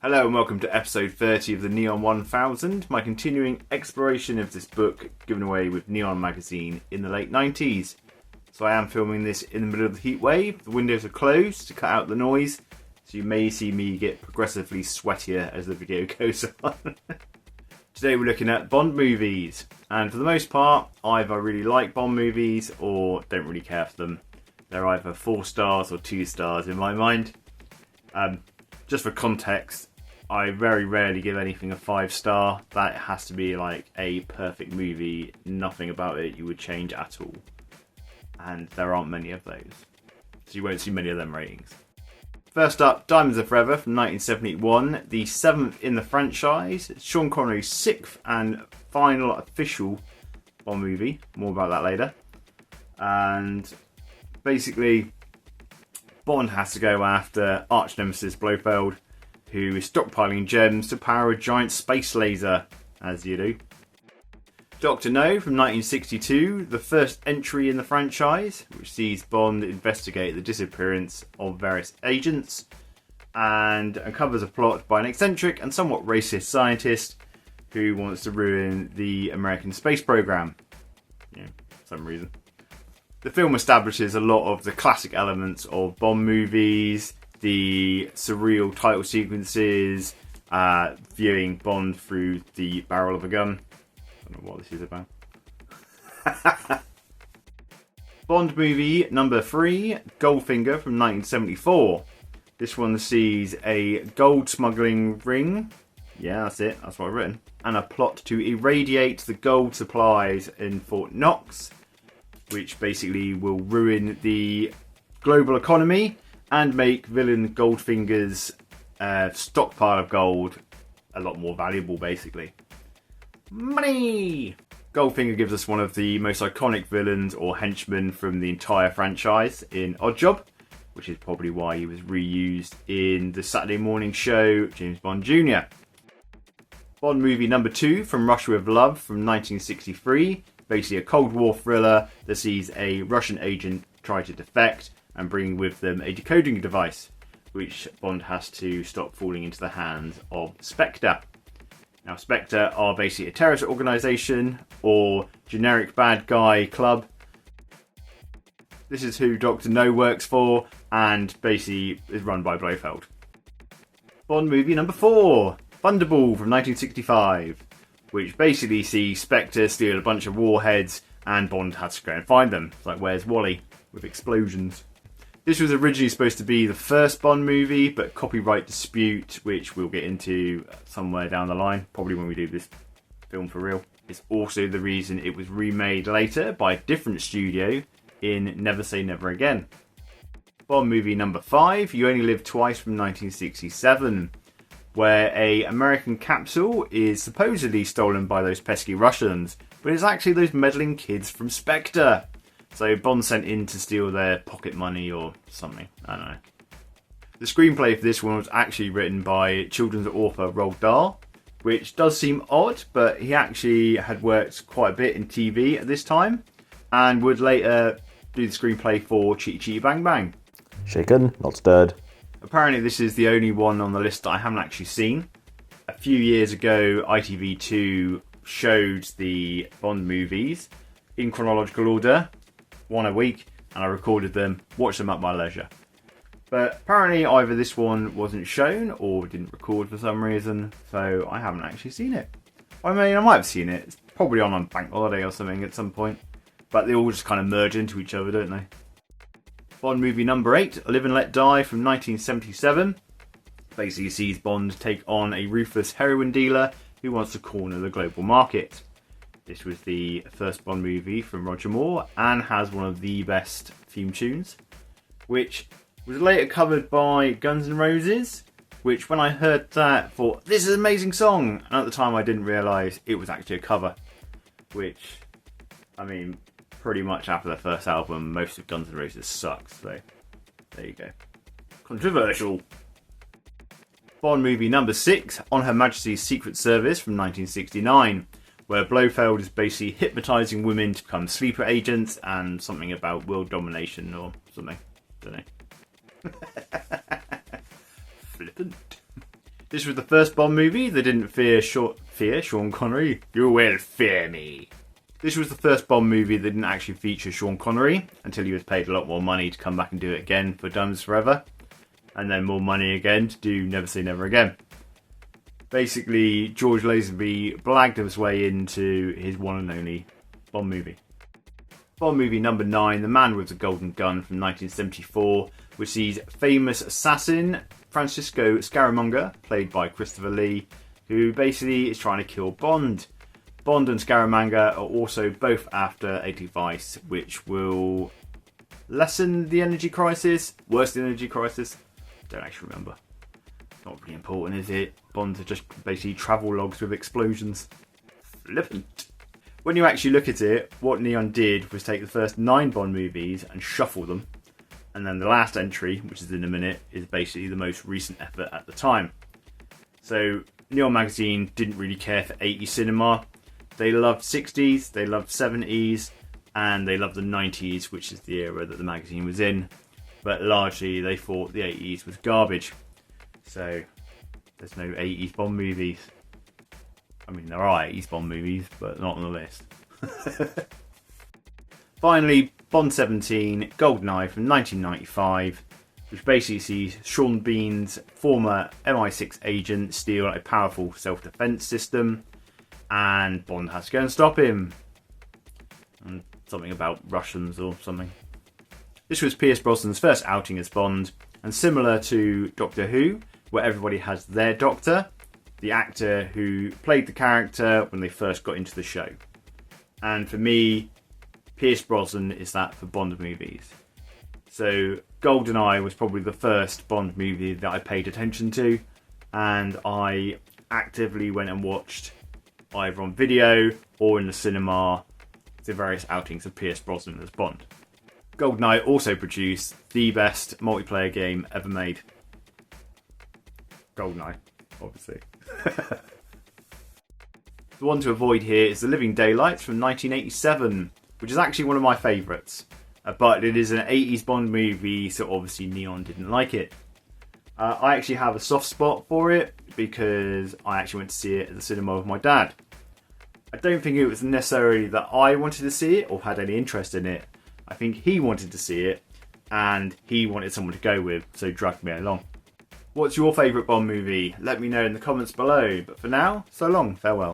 Hello and welcome to episode 30 of the Neon 1000, my continuing exploration of this book given away with Neon magazine in the late 90s. So I am filming this in the middle of the heat wave, the windows are closed to cut out the noise, so you may see me get progressively sweatier as the video goes on. Today we're looking at Bond movies, and for the most part, either I really like Bond movies or don't really care for them. They're either 4 stars or 2 stars in my mind. Just for context, I very rarely give anything a 5-star. That has to be like a perfect movie, nothing about it you would change at all. And there aren't many of those, so you won't see many of them ratings. First up, Diamonds Are Forever from 1971, the 7th in the franchise. It's Sean Connery's 6th and final official Bond movie. More about that later. And basically, Bond has to go after arch nemesis Blofeld, who is stockpiling gems to power a giant space laser, as you do. Dr. No from 1962, the first entry in the franchise, which sees Bond investigate the disappearance of various agents and uncovers a plot by an eccentric and somewhat racist scientist who wants to ruin the American space program. Yeah, for some reason. The film establishes a lot of the classic elements of Bond movies, the surreal title sequences, viewing Bond through the barrel of a gun. I don't know what this is about. Bond movie number 3, Goldfinger from 1974. This one sees a gold smuggling ring. Yeah, that's it. That's what I've written. And a plot to irradiate the gold supplies in Fort Knox, which basically will ruin the global economy and make villain Goldfinger's stockpile of gold a lot more valuable, basically. Money! Goldfinger gives us one of the most iconic villains or henchmen from the entire franchise in Oddjob, which is probably why he was reused in the Saturday morning show James Bond Jr. Bond movie number 2, From Russia with Love from 1963, basically a Cold War thriller that sees a Russian agent try to defect and bring with them a decoding device, which Bond has to stop falling into the hands of Spectre. Now, Spectre are basically a terrorist organisation or generic bad guy club. This is who Dr. No works for and basically is run by Blofeld. Bond movie number 4, Thunderball from 1965, which basically sees Spectre steal a bunch of warheads and Bond has to go and find them. It's like Where's Wally with explosions. This was originally supposed to be the first Bond movie, but copyright dispute, which we'll get into somewhere down the line, probably when we do this film for real, is also the reason it was remade later by a different studio in Never Say Never Again. Bond movie number 5, You Only Live Twice from 1967, where a American capsule is supposedly stolen by those pesky Russians, but it's actually those meddling kids from Spectre. So Bond sent in to steal their pocket money or something. I don't know. The screenplay for this one was actually written by children's author Roald Dahl, which does seem odd, but he actually had worked quite a bit in TV at this time and would later do the screenplay for Chitty Chitty Bang Bang. Shaken, not stirred. Apparently this is the only one on the list that I haven't actually seen. A few years ago, ITV2 showed the Bond movies in chronological order, one a week, and I recorded them, watched them at my leisure. But apparently either this one wasn't shown or didn't record for some reason, so I haven't actually seen it. I mean, I might have seen it. It's probably on a bank holiday or something at some point. But they all just kind of merge into each other, don't they? Bond movie number 8, Live and Let Die from 1977. Basically sees Bond take on a ruthless heroin dealer who wants to corner the global market. This was the first Bond movie from Roger Moore and has one of the best theme tunes, which was later covered by Guns N' Roses, which when I heard that, thought, this is an amazing song. And at the time I didn't realise it was actually a cover, which, I mean, pretty much after the first album, most of Guns N' Roses sucks, so there you go. Controversial. Bond movie number 6, On Her Majesty's Secret Service from 1969. Where Blofeld is basically hypnotising women to become sleeper agents and something about world domination or something. Don't know. Flippant. This was the first Bond movie that didn't fear Sean Connery. You will fear me. This was the first Bond movie that didn't actually feature Sean Connery until he was paid a lot more money to come back and do it again for Diamonds Forever. And then more money again to do Never Say Never Again. Basically, George Lazenby blagged his way into his one and only Bond movie. Bond movie number 9, The Man with the Golden Gun from 1974, which sees famous assassin Francisco Scaramanga, played by Christopher Lee, who basically is trying to kill Bond. Bond and Scaramanga are also both after a device which will lessen the energy crisis, worsen the energy crisis. Don't actually remember. Not really important, is it? Bonds are just basically travel logs with explosions. Flippant. When you actually look at it, what Neon did was take the first 9 Bond movies and shuffle them. And then the last entry, which is in a minute, is basically the most recent effort at the time. So Neon magazine didn't really care for 80s cinema. They loved 60s, they loved 70s, and they loved the 90s, which is the era that the magazine was in. But largely they thought the 80s was garbage. So there's no 80s Bond movies. I mean, there are 80s Bond movies, but not on the list. Finally, Bond 17, GoldenEye from 1995, which basically sees Sean Bean's former MI6 agent steal a powerful self-defense system, and Bond has to go and stop him. And something about Russians or something. This was Pierce Brosnan's first outing as Bond, and similar to Doctor Who, where everybody has their doctor, the actor who played the character when they first got into the show. And for me, Pierce Brosnan is that for Bond movies. So GoldenEye was probably the first Bond movie that I paid attention to, and I actively went and watched either on video or in the cinema the various outings of Pierce Brosnan as Bond. GoldenEye also produced the best multiplayer game ever made. GoldenEye, obviously. The one to avoid here is The Living Daylights from 1987, which is actually one of my favourites. But it is an 80s Bond movie, so obviously Neon didn't like it. I actually have a soft spot for it because I actually went to see it at the cinema with my dad. I don't think it was necessarily that I wanted to see it or had any interest in it. I think he wanted to see it and he wanted someone to go with, so dragged me along. What's your favourite Bond movie? Let me know in the comments below. But for now, so long, farewell.